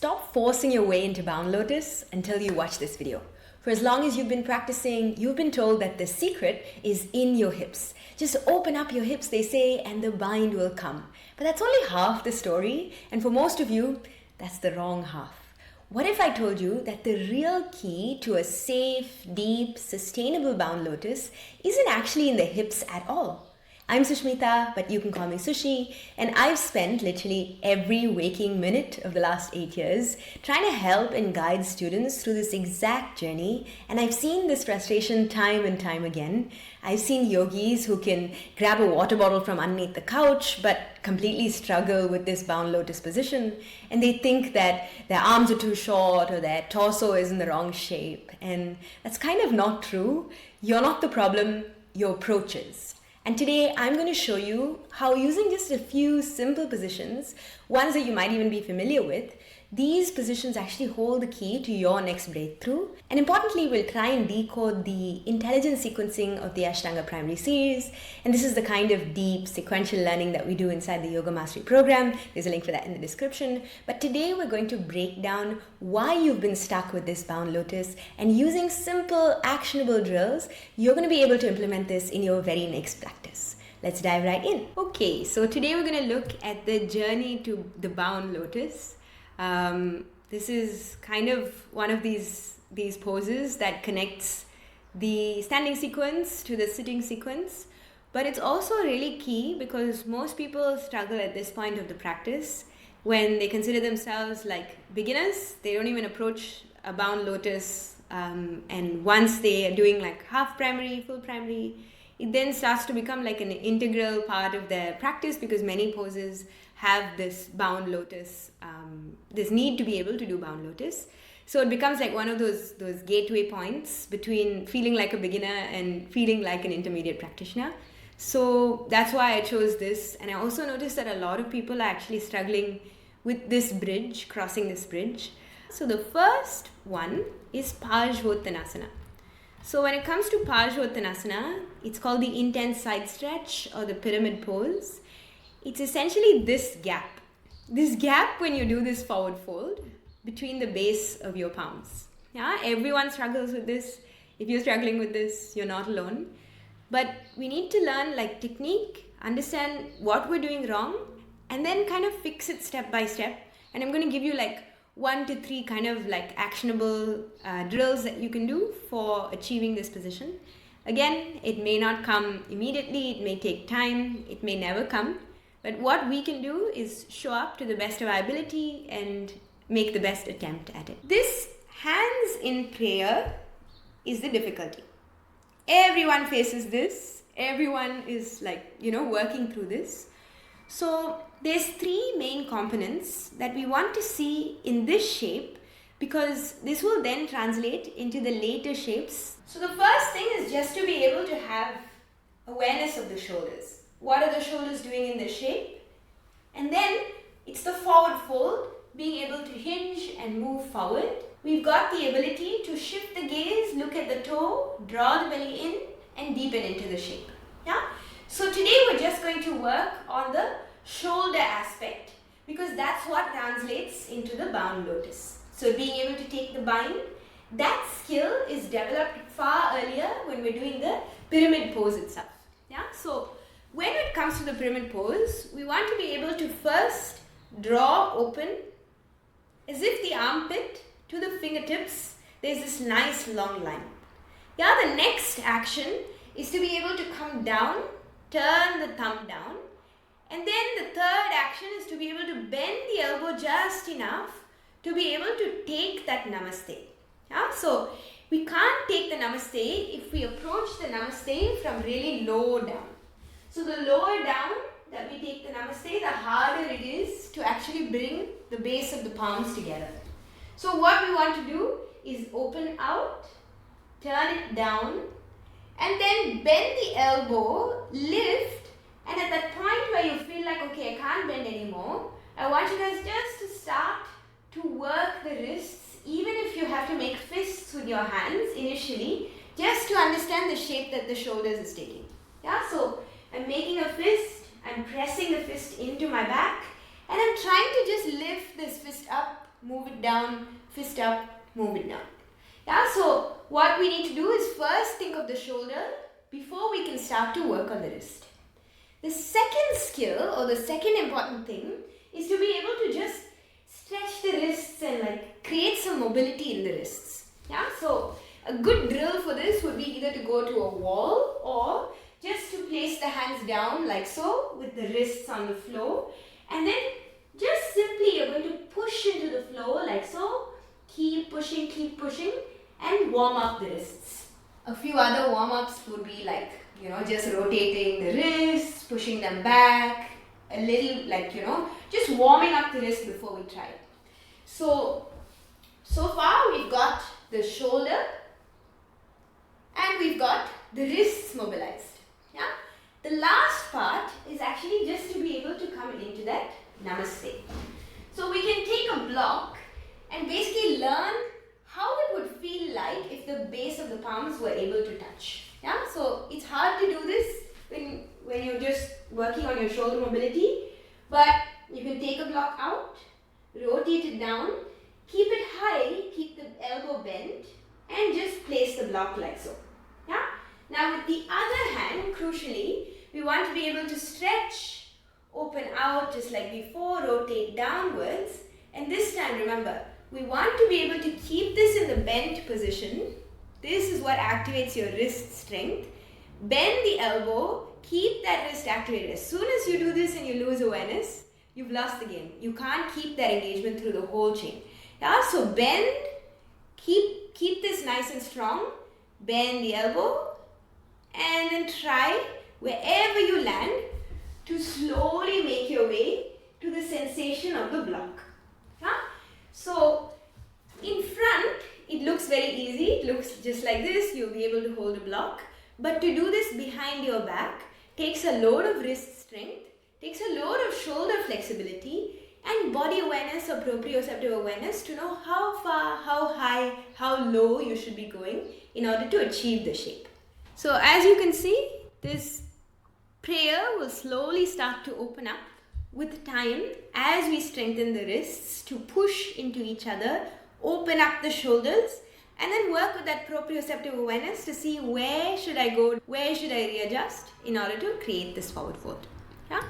Stop forcing your way into Bound Lotus until you watch this video. For as long as you've been practicing, you've been told that the secret is in your hips. Just open up your hips, they say, and the bind will come. But that's only half the story, and for most of you, that's the wrong half. What if I told you that the real key to a safe, deep, sustainable Bound Lotus isn't actually in the hips at all? I'm Sushmita, but you can call me Sushi, and I've spent literally every waking minute of the last 8 years trying to help and guide students through this exact journey, and I've seen this frustration time and time again. I've seen yogis who can grab a water bottle from underneath the couch but completely struggle with this Bound Lotus position, and they think that their arms are too short or their torso is in the wrong shape, and that's kind of not true. You're not the problem, your approach is. And today I'm going to show you how, using just a few simple positions, ones that you might even be familiar with, these positions actually hold the key to your next breakthrough. And importantly, we'll try and decode the intelligent sequencing of the Ashtanga primary series. And this is the kind of deep sequential learning that we do inside the Yoga Mastery program. There's a link for that in the description. But today we're going to break down why you've been stuck with this Bound Lotus, and using simple actionable drills, you're going to be able to implement this in your very next practice. Let's dive right in. Okay, so today we're going to look at the journey to the Bound Lotus. This is kind of one of these poses that connects the standing sequence to the sitting sequence, but it's also really key because most people struggle at this point of the practice when they consider themselves like beginners. They don't even approach a Bound Lotus, and once they are doing like half primary, full primary, it then starts to become like an integral part of their practice because many poses have this Bound Lotus, this need to be able to do Bound Lotus. So it becomes like one of those gateway points between feeling like a beginner and feeling like an intermediate practitioner. So that's why I chose this. And I also noticed that a lot of people are actually struggling with this bridge, crossing this bridge. So the first one is Parsvottanasana. So when it comes to Parsvottanasana, it's called the intense side stretch or the pyramid pose. It's essentially this gap when you do this forward fold between the base of your palms. Yeah, everyone struggles with this. If you're struggling with this, you're not alone. But we need to learn like technique, understand what we're doing wrong, and then kind of fix it step by step. And I'm going to give you like 1 to 3 kind of like actionable drills that you can do for achieving this position. Again, it may not come immediately, it may take time, it may never come. But what we can do is show up to the best of our ability and make the best attempt at it. This hands in prayer is the difficulty. Everyone faces this. Everyone is like, working through this. So there's 3 main components that we want to see in this shape because this will then translate into the later shapes. So the first thing is just to be able to have awareness of the shoulders. What are the shoulders doing in this shape? And then it's the forward fold, being able to hinge and move forward. We've got the ability to shift the gaze, look at the toe, draw the belly in, and deepen into the shape. Yeah? So today we're just going to work on the shoulder aspect because that's what translates into the Bound Lotus. So being able to take the bind, that skill is developed far earlier when we're doing the pyramid pose itself. Yeah? So when it comes to the pyramid pose, we want to be able to first draw open as if the armpit to the fingertips, there's this nice long line. Yeah, the next action is to be able to come down, turn the thumb down, and then the third action is to be able to bend the elbow just enough to be able to take that namaste. Yeah, so we can't take the namaste if we approach the namaste from really low down. So the lower down that we take the namaste, the harder it is to actually bring the base of the palms together. So what we want to do is open out, turn it down, and then bend the elbow, lift, and at that point where you feel like, okay, I can't bend anymore, I want you guys just to start to work the wrists, even if you have to make fists with your hands initially, just to understand the shape that the shoulders is taking. Yeah, so I'm making a fist, I'm pressing the fist into my back, and I'm trying to just lift this fist up move it down, fist up, move it down. Yeah, so what we need to do is first think of the shoulder before we can start to work on the wrist. The second skill or the second important thing is to be able to just stretch the wrists and like create some mobility in the wrists. Yeah, so a good drill for this would be either to go to a wall or just to place the hands down like so with the wrists on the floor, and then just simply you're going to push into the floor like so. Keep pushing and warm up the wrists. A few other warm-ups would be like, just rotating the wrists, pushing them back, a little like, just warming up the wrist before we try. So far we've got the shoulder and we've got the wrists mobilized. Yeah? The last part is actually just to be able to come into that namaste. So we can take a block and basically learn how it would feel like if the base of the palms were able to touch. Yeah, so it's hard to do this when you're just working on your shoulder mobility, but you can take a block out, rotate it down, keep it high, keep the elbow bent, and just place the block like so. Yeah. Now with the other hand, crucially, we want to be able to stretch, open out just like before, rotate downwards, and this time remember, we want to be able to keep this in the bent position. This is what activates your wrist strength. Bend the elbow, keep that wrist activated. As soon as you do this and you lose awareness, you've lost the game. You can't keep that engagement through the whole chain. Yeah, so bend, keep this nice and strong, bend the elbow, and then try wherever you land to slowly make your way to the sensation of the block. Yeah? So in front, it looks very easy. It looks just like this. You'll be able to hold a block. But to do this behind your back takes a load of wrist strength, takes a load of shoulder flexibility, and body awareness or proprioceptive awareness to know how far, how high, how low you should be going in order to achieve the shape. So as you can see, this prayer will slowly start to open up with time as we strengthen the wrists to push into each other, open up the shoulders, and then work with that proprioceptive awareness to see where should I go, where should I readjust in order to create this forward fold. Yeah?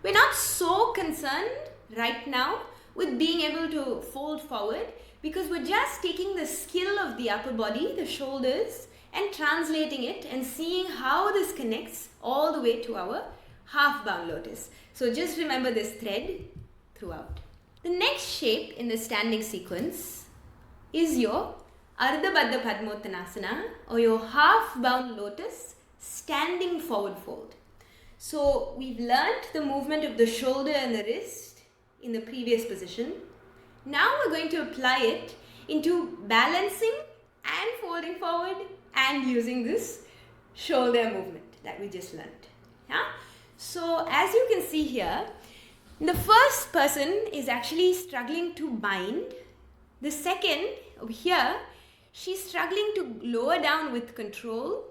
We're not so concerned right now with being able to fold forward because we're just taking the skill of the upper body, the shoulders, and translating it and seeing how this connects all the way to our half bound lotus. So just remember this thread throughout. The next shape in the standing sequence is your Ardha Baddha Padmottanasana or your half bound lotus standing forward fold. So we've learnt the movement of the shoulder and the wrist in the previous position. Now we're going to apply it into balancing and folding forward and using this shoulder movement that we just learnt. Yeah? So as you can see here, the first person is actually struggling to bind. The second, over here, she's struggling to lower down with control.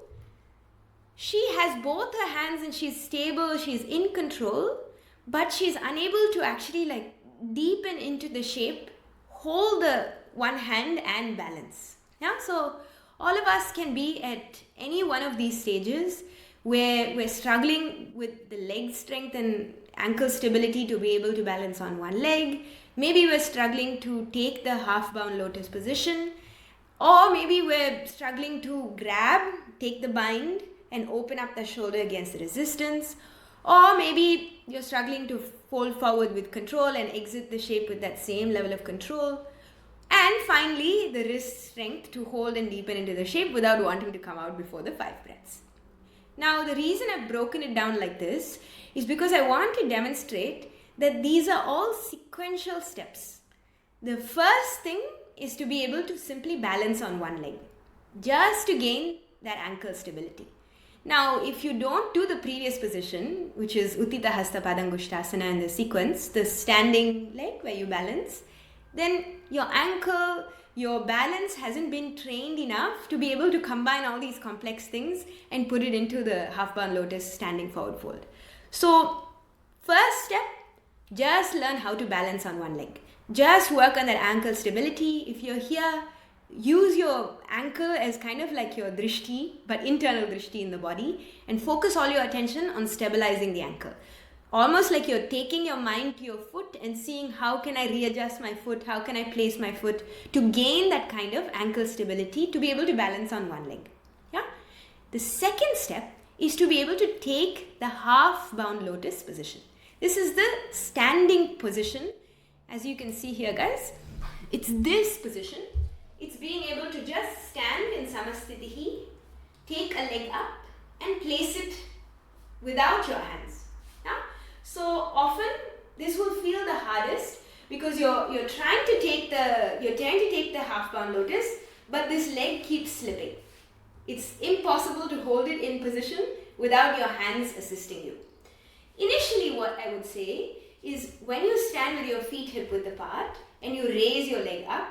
She has both her hands and she's stable, she's in control, but she's unable to actually like deepen into the shape, hold the one hand and balance. Yeah, so all of us can be at any one of these stages where we're struggling with the leg strength and ankle stability to be able to balance on one leg. Maybe we're struggling to take the half bound lotus position, or maybe we're struggling to grab, take the bind and open up the shoulder against the resistance, or maybe you're struggling to fold forward with control and exit the shape with that same level of control. And finally, the wrist strength to hold and deepen into the shape without wanting to come out before the 5 breaths. Now, the reason I've broken it down like this is because I want to demonstrate that these are all sequential steps. The first thing is to be able to simply balance on one leg, just to gain that ankle stability. Now, if you don't do the previous position, which is Uttita Hasta Padangushtasana in the sequence, the standing leg where you balance, then your ankle, your balance hasn't been trained enough to be able to combine all these complex things and put it into the half bound lotus standing forward fold. So first step, just learn how to balance on one leg. Just work on that ankle stability. If you're here, use your ankle as kind of like your drishti, but internal drishti in the body, and focus all your attention on stabilizing the ankle. Almost like you're taking your mind to your foot and seeing how can I readjust my foot, how can I place my foot to gain that kind of ankle stability to be able to balance on one leg. Yeah. The second step is to be able to take the half bound lotus position. This is the standing position. As you can see here, guys, it's this position. It's being able to just stand in samastitihi, take a leg up and place it without your hands. Yeah? So often this will feel the hardest because you're trying to take the half bound lotus, but this leg keeps slipping. It's impossible to hold it in position without your hands assisting you. Initially, what I would say is when you stand with your feet hip width apart and you raise your leg up,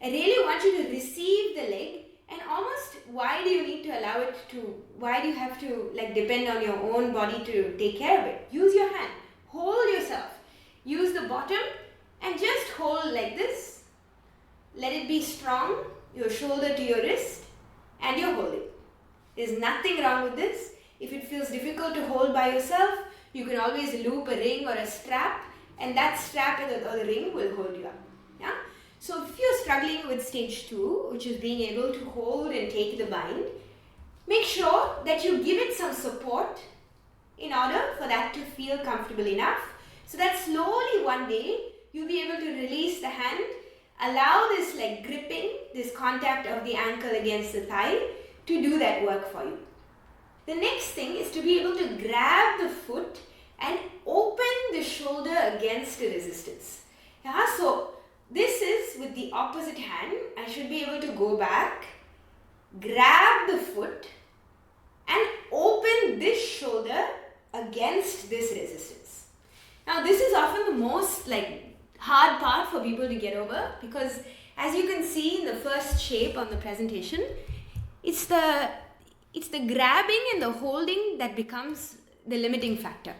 I really want you to receive the leg, and almost why do you have to like depend on your own body to take care of it? Use your hand, hold yourself, use the bottom and just hold like this. Let it be strong, your shoulder to your wrist, and you're holding. There's nothing wrong with this. If it feels difficult to hold by yourself, you can always loop a ring or a strap, and that strap or the ring will hold you up. Yeah? So if you're struggling with stage 2, which is being able to hold and take the bind, make sure that you give it some support in order for that to feel comfortable enough, so that slowly one day you'll be able to release the hand, allow this like gripping, this contact of the ankle against the thigh to do that work for you. The next thing is to be able to grab the foot and open the shoulder against the resistance. Yeah, so this is with the opposite hand. I should be able to go back, grab the foot and open this shoulder against this resistance. Now this is often the most like hard part for people to get over, because as you can see in the first shape on the presentation, it's the grabbing and the holding that becomes the limiting factor.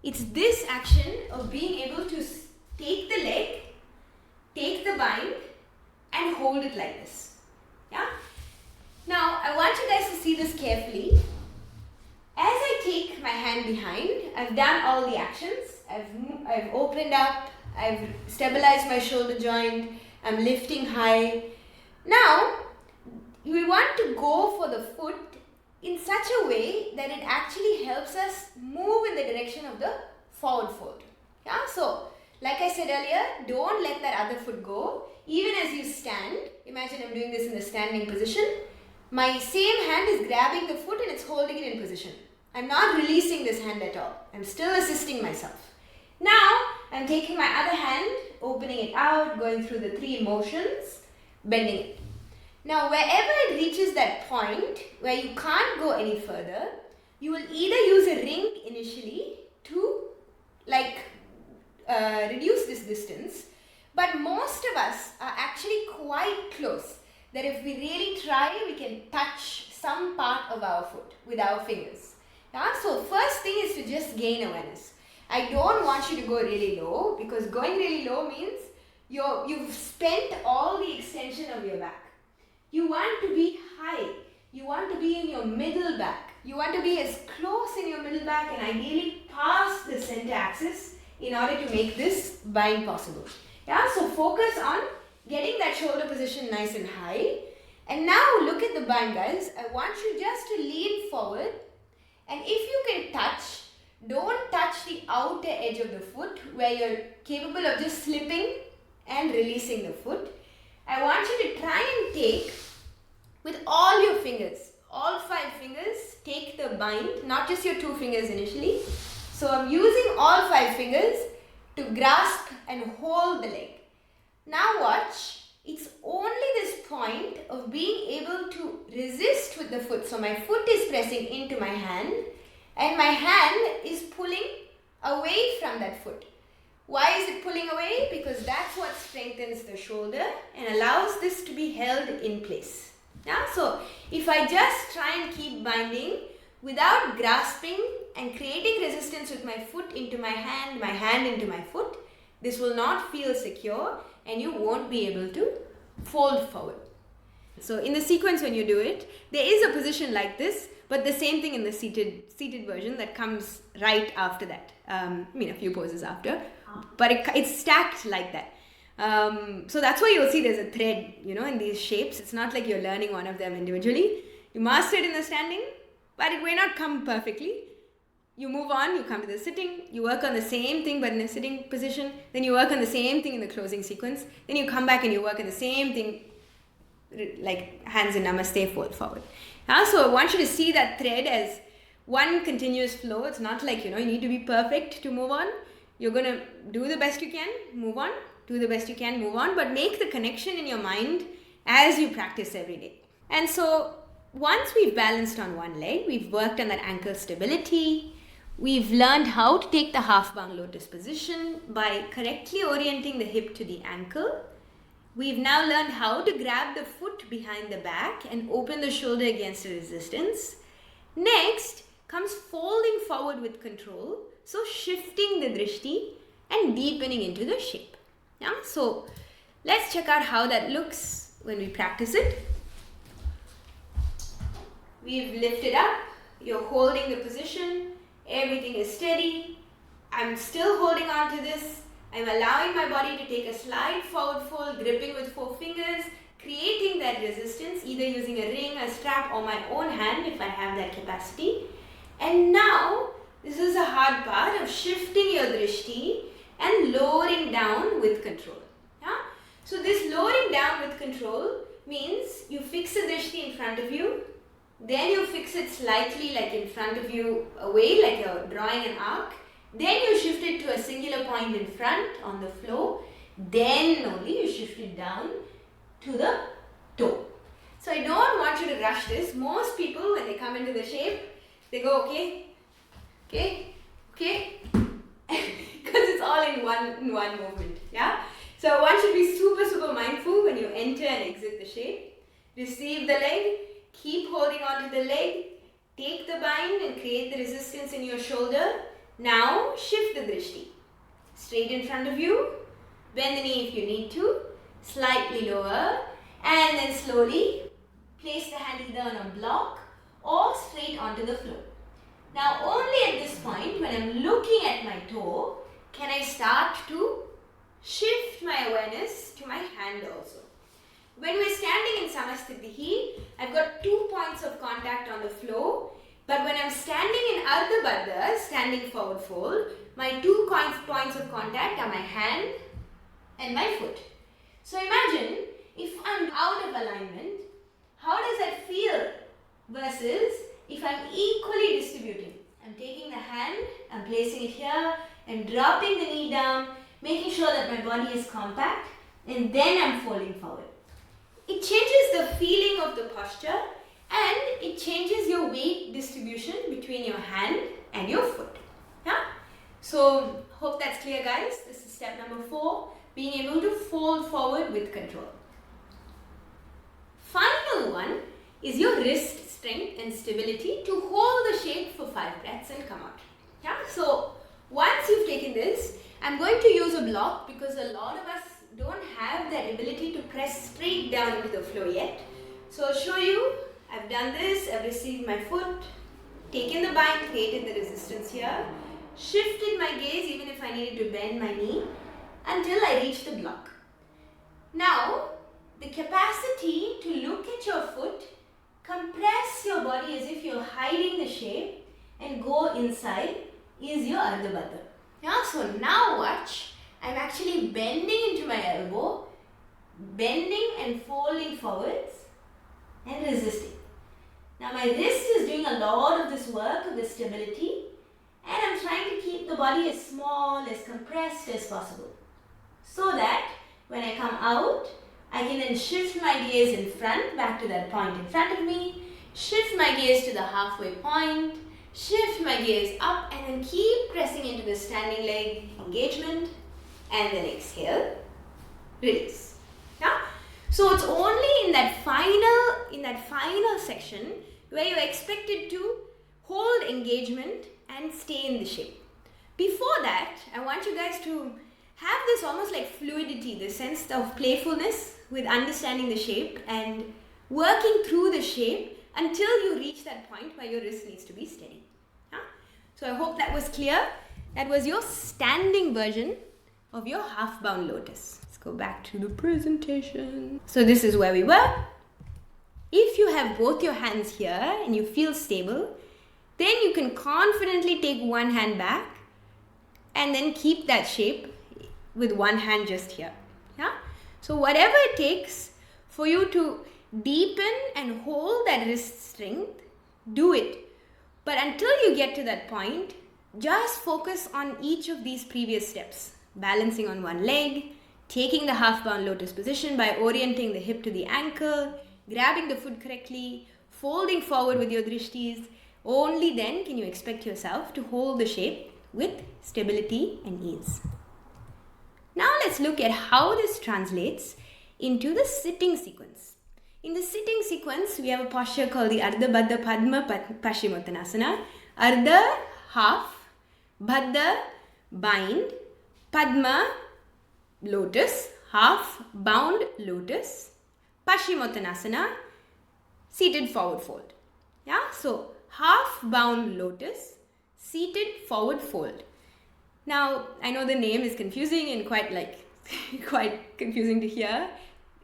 It's this action of being able to take the leg, take the bind and hold it like this. Yeah? Now I want you guys to see this carefully. As I take my hand behind, I've done all the actions. I've opened up, I've stabilized my shoulder joint, I'm lifting high. Now we want to go for the foot in such a way that it actually helps us move in the direction of the forward fold. Yeah? So like I said earlier, don't let that other foot go. Even as you stand, imagine I'm doing this in the standing position. My same hand is grabbing the foot and it's holding it in position. I'm not releasing this hand at all. I'm still assisting myself. Now, I'm taking my other hand, opening it out, going through the 3 motions, bending it. Now, wherever it reaches that point where you can't go any further, you will either use a ring initially to reduce this distance, but most of us are actually quite close that if we really try, we can touch some part of our foot with our fingers. Yeah? So first thing is to just gain awareness. I don't want you to go really low, because going really low means you've spent all the extension of your back. You want to be high. You want to be in your middle back. You want to be as close in your middle back and ideally past the center axis in order to make this bind possible. Yeah, so focus on getting that shoulder position nice and high. And now look at the bind, guys. I want you just to lean forward, and if you can touch, don't touch the outer edge of the foot where you're capable of just slipping and releasing the foot. I want you to try and take with all your fingers, all 5 fingers, take the bind, not just your 2 fingers initially. So I'm using all 5 fingers to grasp and hold the leg. Now watch, it's only this point of being able to resist with the foot. So my foot is pressing into my hand and my hand is pulling away from that foot. Why is it pulling away? Because that's what strengthens the shoulder and allows this to be held in place. Yeah? So if I just try and keep binding without grasping and creating resistance with my foot into my hand into my foot, This will not feel secure and you won't be able to fold forward. So in the sequence when you do it, there is a position like this, but the same thing in the seated version that comes right after that. A few poses after, but it's stacked like that. So that's why you'll see there's a thread, in these shapes. It's not like you're learning one of them individually. You master it in the standing, but it may not come perfectly. You move on, you come to the sitting, you work on the same thing but in a sitting position, then you work on the same thing in the closing sequence, then you come back and you work on the same thing like hands in namaste, fold forward. So I want you to see that thread as one continuous flow. It's not like, you need to be perfect to move on. You're going to do the best you can, move on, do the best you can, move on, but make the connection in your mind as you practice every day. And so once we've balanced on one leg, we've worked on that ankle stability, we've learned how to take the half bound lotus position by correctly orienting the hip to the ankle. We've now learned how to grab the foot behind the back and open the shoulder against the resistance. Next comes folding forward with control, so shifting the drishti and deepening into the shape. So let's check out how that looks when we practice it. We've lifted up, you're holding the position, everything is steady. I'm still holding on to this. I'm allowing my body to take a slight forward fold, gripping with 4 fingers, creating that resistance, either using a ring, a strap, or my own hand if I have that capacity. And now, this is a hard part of shifting your drishti and lowering down with control. So this lowering down with control means you fix the drishti in front of you, then you fix it slightly like in front of you away, like you're drawing an arc. Then you shift it to a singular point in front on the floor. Then only you shift it down to the toe. So I don't want you to rush this. Most people, when they come into the shape, they go, okay, because it's all in one movement. So I want you to be super mindful when you enter and exit the shape. Receive the leg, keep holding on to the leg, take the bind and create the resistance in your shoulder. Now shift the drishti. Straight in front of you, bend the knee if you need to, slightly lower, and then slowly place the hand either on a block or straight onto the floor. Now only at this point, when I'm looking at my toe, can I start to shift my awareness to my hand also. When we're standing in Samasthiti, I've got 2 points of contact on the floor, but when I'm standing in Ardha Baddha, standing forward fold, my 2 points of contact are my hand and my foot. So imagine if I'm out of alignment, how does that feel versus if I'm equally distributing. I'm taking the hand, I'm placing it here, I'm dropping the knee down, making sure that my body is compact, and then I'm folding forward. It changes the feeling of the posture and it changes your weight distribution between your hand and your foot. So hope that's clear, guys. This is step number 4, being able to fold forward with control. Final one is your wrist strength and stability to hold the shape for 5 breaths and come out. So once you've taken this, I'm going to use a block because a lot of us don't have that ability to press straight down into the floor yet. So I'll show you. I've done this, I've received my foot, taken the bind, created the resistance here, shifted my gaze even if I needed to bend my knee until I reach the block. Now, the capacity to look at your foot, compress your body as if you're hiding the shape and go inside is your Ardha Baddha. So now watch, I'm actually bending into my elbow, bending and folding forwards and resisting. Now my wrist is doing a lot of this work of the stability and I'm trying to keep the body as small, as compressed as possible so that when I come out, I can then shift my gaze in front, back to that point in front of me, shift my gaze to the halfway point, shift my gaze up and then keep pressing into the standing leg engagement and then exhale, release. So it's only in that final section where you're expected to hold engagement and stay in the shape. Before that, I want you guys to have this almost like fluidity, the sense of playfulness with understanding the shape and working through the shape until you reach that point where your wrist needs to be steady. Yeah? So I hope that was clear. That was your standing version of your half bound lotus. Let's go back to the presentation. So this is where we were. If you have both your hands here and you feel stable, then you can confidently take one hand back and then keep that shape with one hand just here. Yeah? So whatever it takes for you to deepen and hold that wrist strength, do it. But until you get to that point, just focus on each of these previous steps. Balancing on one leg, taking the half bound lotus position by orienting the hip to the ankle, grabbing the foot correctly, folding forward with your drishtis. Only then can you expect yourself to hold the shape with stability and ease. Now let's look at how this translates into the sitting sequence. In the sitting sequence, we have a posture called the Ardha Baddha Padma Paschimottanasana. Ardha, half, Baddha, bind, Padma, lotus, half bound lotus, Paschimottanasana, seated forward fold. Yeah, so half bound lotus, seated forward fold. Now, I know the name is confusing and quite confusing to hear.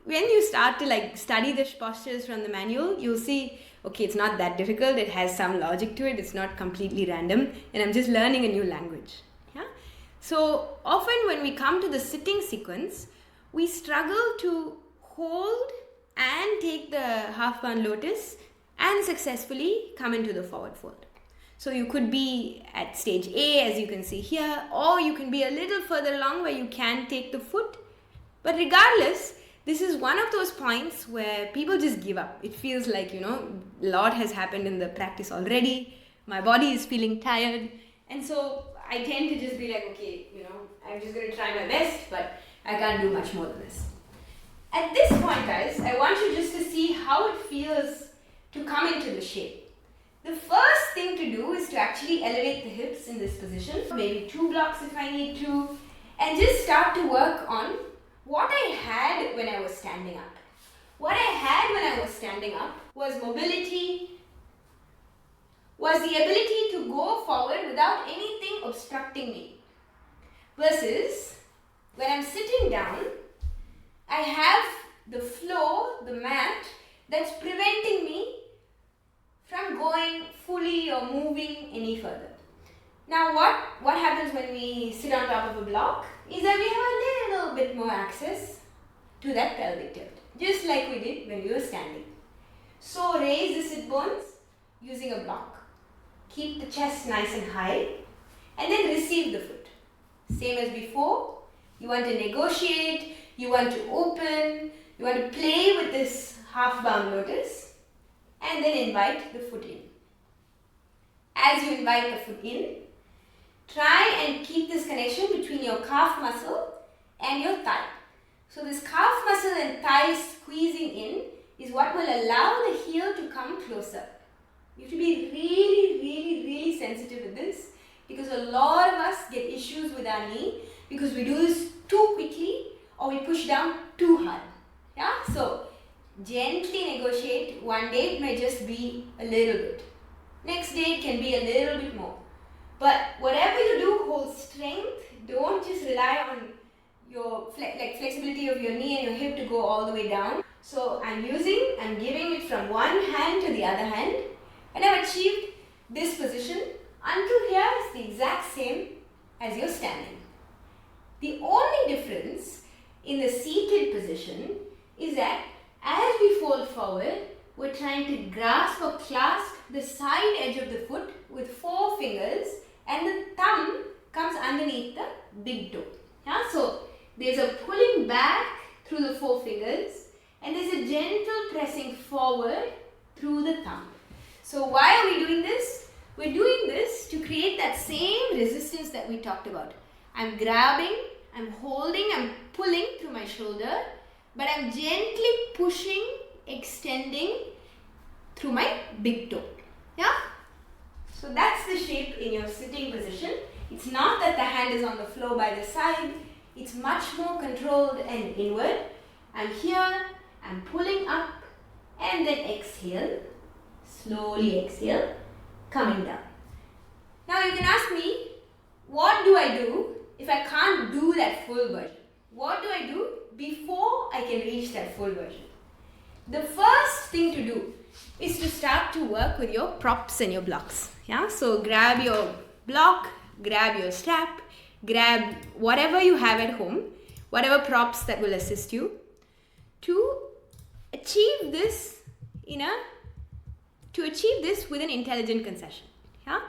When you start to study the postures from the manual, you'll see, okay, it's not that difficult. It has some logic to it. It's not completely random. And I'm just learning a new language. Yeah. So often when we come to the sitting sequence, we struggle to hold and take the half bound lotus and successfully come into the forward fold. So you could be at stage A, as you can see here, or you can be a little further along where you can take the foot. But regardless, this is one of those points where people just give up. It feels like, a lot has happened in the practice already. My body is feeling tired. And so I tend to just be like, okay, I'm just going to try my best, but I can't do much more than this. At this point, guys, I want you just to see how it feels to come into the shape. The first thing to do is to actually elevate the hips in this position, maybe 2 blocks if I need to, and just start to work on what I had when I was standing up. What I had when I was standing up was mobility, was the ability to go forward without anything obstructing me. Versus, when I'm sitting down, I have the floor, the mat, that's preventing me from going fully or moving any further. Now what happens when we sit on top of a block is that we have a little bit more access to that pelvic tilt, just like we did when we were standing. So raise the sit bones using a block. Keep the chest nice and high and then receive the foot. Same as before, you want to negotiate, you want to open, you want to play with this half bound lotus and then invite the foot in. As you invite the foot in, try and keep this connection between your calf muscle and your thigh. So this calf muscle and thigh squeezing in is what will allow the heel to come closer. You have to be really, really, really sensitive with this because a lot of us get issues with our knee because we do this too quickly or we push down too hard. Yeah? So gently negotiate. One day it may just be a little bit. Next day it can be a little bit more. But whatever you do, hold strength. Don't just rely on your flexibility of your knee and your hip to go all the way down. So I'm giving it from one hand to the other hand, and I've achieved this position until here is the exact same as you're standing. The only difference in the seated position is that as we fold forward, we're trying to grasp or clasp the side edge of the foot with 4 fingers and the thumb comes underneath the big toe. Yeah? So there's a pulling back through the 4 fingers and there's a gentle pressing forward through the thumb. So why are we doing this? We're doing this to create that same resistance that we talked about. I'm grabbing, I'm holding, I'm pulling through my shoulder, but I'm gently pushing, extending through my big toe. Yeah? So that's the shape in your sitting position. It's not that the hand is on the floor by the side. it's much more controlled and inward. I'm here, I'm pulling up, and then exhale, slowly exhale, coming down. Now you can ask me, what do I do if I can't do that full version? What do I do before I can reach that full version? The first thing to do is to start to work with your props and your blocks. Yeah, so grab your block, grab your strap, grab whatever you have at home, whatever props that will assist you to achieve this with an intelligent concession. Yeah.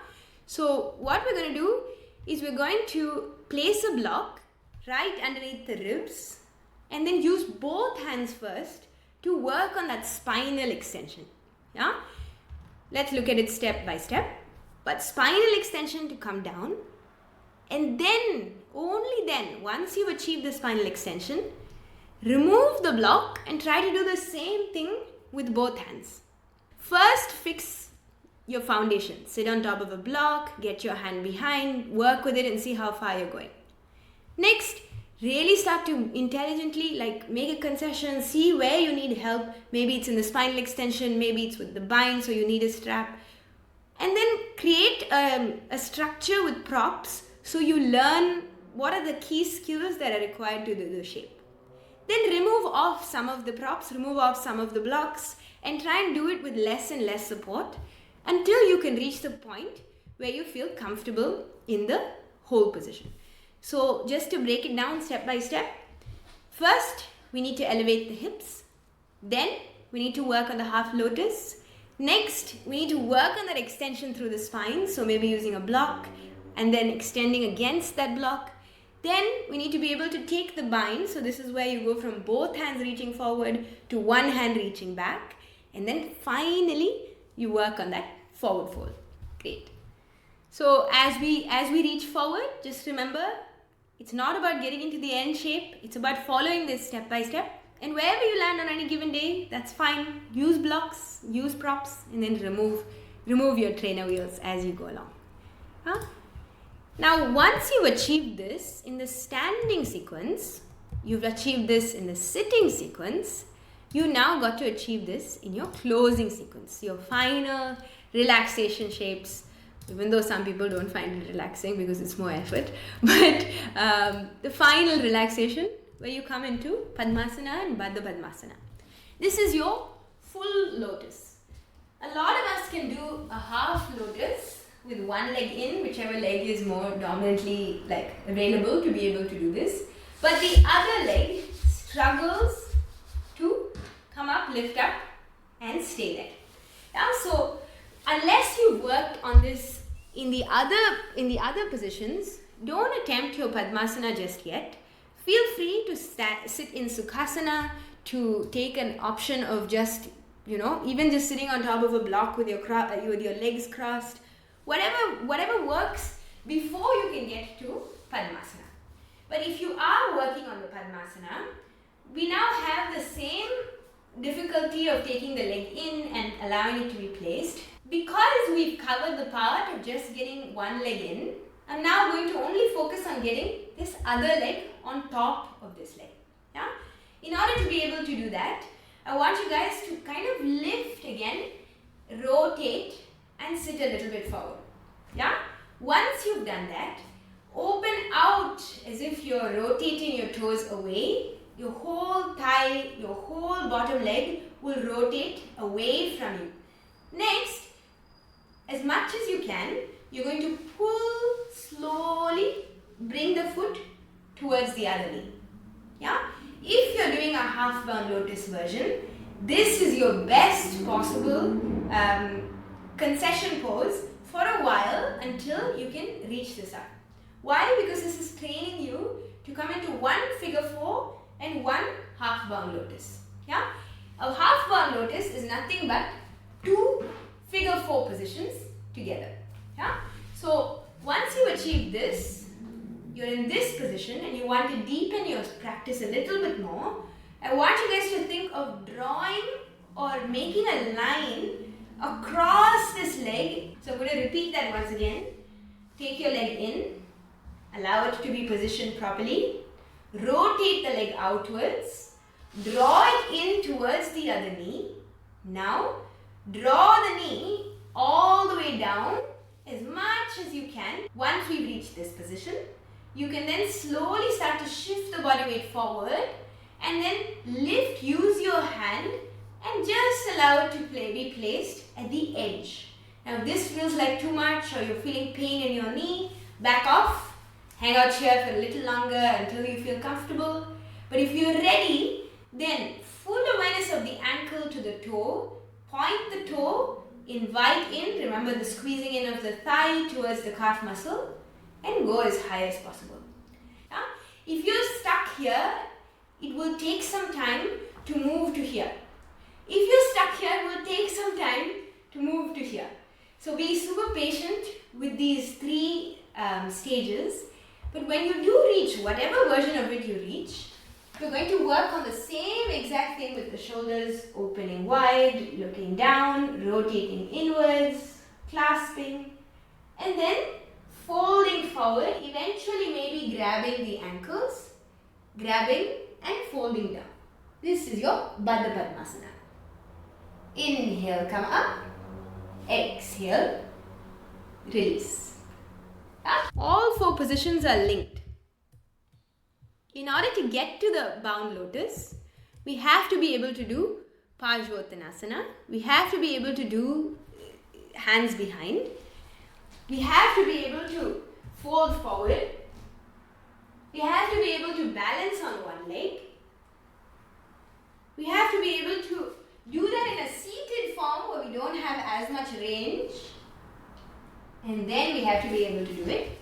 So what we're going to do is we're going to place a block right underneath the ribs and then use both hands first to work on that spinal extension. Yeah. Let's look at it step by step. But spinal extension to come down, and then, only then, once you've achieved the spinal extension, remove the block and try to do the same thing with both hands. First, fix your foundation. Sit on top of a block, get your hand behind, work with it and see how far you're going. Next, really start to intelligently make a concession, see where you need help. Maybe it's in the spinal extension, maybe it's with the bind, so you need a strap. And then create a structure with props so you learn what are the key skills that are required to do the shape. Then remove off some of the props, remove off some of the blocks, and try and do it with less and less support until you can reach the point where you feel comfortable in the whole position. So just to break it down step by step, first we need to elevate the hips, then we need to work on the half lotus. Next, we need to work on that extension through the spine, so maybe using a block and then extending against that block. Then we need to be able to take the bind, so this is where you go from both hands reaching forward to one hand reaching back, and then finally you work on that forward fold. Great. So as we reach forward, just remember, it's not about getting into the end shape, it's about following this step by step. And wherever you land on any given day, that's fine. Use blocks, use props, and then remove your trainer wheels as you go along. Now, once you've achieved this in the standing sequence, you've achieved this in the sitting sequence, you now got to achieve this in your closing sequence, your final relaxation shapes, even though some people don't find it relaxing because it's more effort. But the final relaxation, where you come into Padmasana and Baddha Padmasana. This is your full lotus. A lot of us can do a half lotus with one leg in, whichever leg is more dominantly available to be able to do this. But the other leg struggles to come up, lift up and stay there. Yeah, so unless you've worked on this in the other positions, don't attempt your Padmasana just yet. Feel free to sit in Sukhasana, to take an option of just, even just sitting on top of a block with your legs crossed. Whatever works before you can get to Padmasana. But if you are working on the Padmasana, we now have the same difficulty of taking the leg in and allowing it to be placed. Because we've covered the part of just getting one leg in, I'm now going to only focus on getting this other leg on top of this leg. Yeah? In order to be able to do that, I want you guys to kind of lift again, rotate and sit a little bit forward. Yeah? Once you've done that, open out as if you're rotating your toes away. Your whole thigh, your whole bottom leg will rotate away from you. Next, as much as you can, you're going to pull slowly, bring the foot towards the other knee. Yeah? If you're doing a half bound lotus version, this is your best possible concession pose for a while until you can reach this up. Why? Because this is training you to come into one figure four and one half bound lotus. Yeah? A half bound lotus is nothing but two figure four positions together. Yeah? So once you achieve this, you're in this position and you want to deepen your practice a little bit more. I want you guys to think of drawing or making a line across this leg. So I'm going to repeat that once again. Take your leg in, allow it to be positioned properly. Rotate the leg outwards. Draw it in towards the other knee. Now, draw the knee all the way down as much as you can. Once we've reached this position, you can then slowly start to shift the body weight forward and then lift, use your hand and just allow it to be placed at the edge. Now if this feels like too much or you're feeling pain in your knee, back off. Hang out here for a little longer until you feel comfortable. But if you're ready, then full awareness of the ankle to the toe. Point the toe, invite in, remember the squeezing in of the thigh towards the calf muscle, and go as high as possible. If you're stuck here, it will take some time to move to here. If you're stuck here, it will take some time to move to here. So be super patient with these three stages. But when you do reach whatever version of it you reach, we're going to work on the same exact thing with the shoulders opening wide, looking down, rotating inwards, clasping, and then folding forward, eventually maybe grabbing the ankles, grabbing and folding down. This is your Baddha Padmasana. Inhale, come up. Exhale, release. All four positions are linked. In order to get to the Bound Lotus, we have to be able to do Parshvottanasana. We have to be able to do hands behind. We have to be able to fold forward. We have to be able to balance on one leg. We have to be able to do that in a seated form where we don't have as much range. And then we have to be able to do it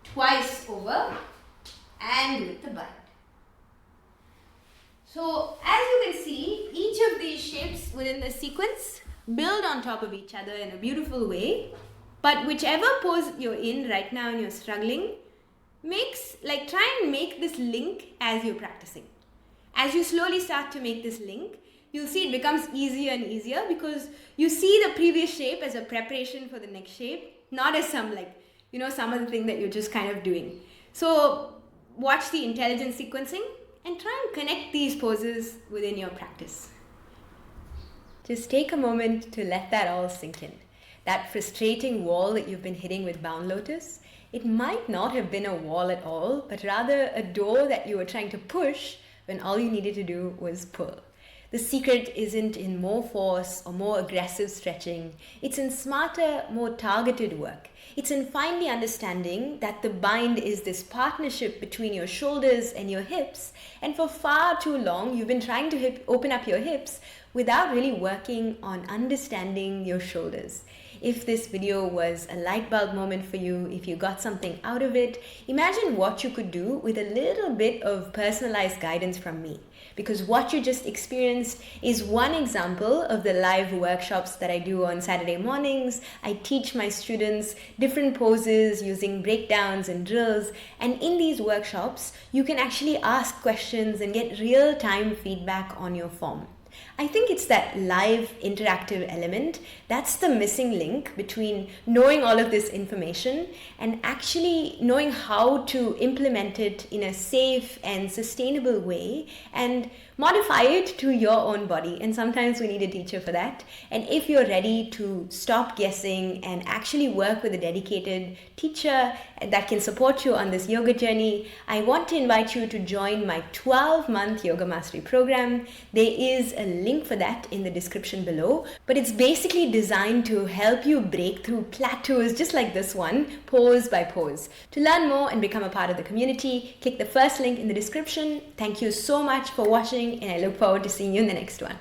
twice over and with the bind. So as you can see, each of these shapes within the sequence build on top of each other in a beautiful way. But whichever pose you're in right now and you're struggling, try and make this link as you're practicing. As you slowly start to make this link, you'll see it becomes easier and easier because you see the previous shape as a preparation for the next shape, not as some other thing that you're just kind of doing. So watch the intelligent sequencing and try and connect these poses within your practice. Just take a moment to let that all sink in. That frustrating wall that you've been hitting with Bound Lotus, it might not have been a wall at all, but rather a door that you were trying to push when all you needed to do was pull. The secret isn't in more force or more aggressive stretching. It's in smarter, more targeted work. It's in finally understanding that the bind is this partnership between your shoulders and your hips. And for far too long, you've been trying to open up your hips without really working on understanding your shoulders. If this video was a light bulb moment for you, if you got something out of it, imagine what you could do with a little bit of personalized guidance from me. Because what you just experienced is one example of the live workshops that I do on Saturday mornings. I teach my students different poses using breakdowns and drills. And in these workshops, you can actually ask questions and get real-time feedback on your form. I think it's that live interactive element that's the missing link between knowing all of this information and actually knowing how to implement it in a safe and sustainable way and modify it to your own body. And sometimes we need a teacher for that. And if you're ready to stop guessing and actually work with a dedicated teacher that can support you on this yoga journey, I want to invite you to join my 12-month Yoga Mastery program. There is a link for that in the description below, but it's basically designed to help you break through plateaus just like this one, pose by pose. To learn more and become a part of the community, click the first link in the description. Thank you so much for watching, and I look forward to seeing you in the next one.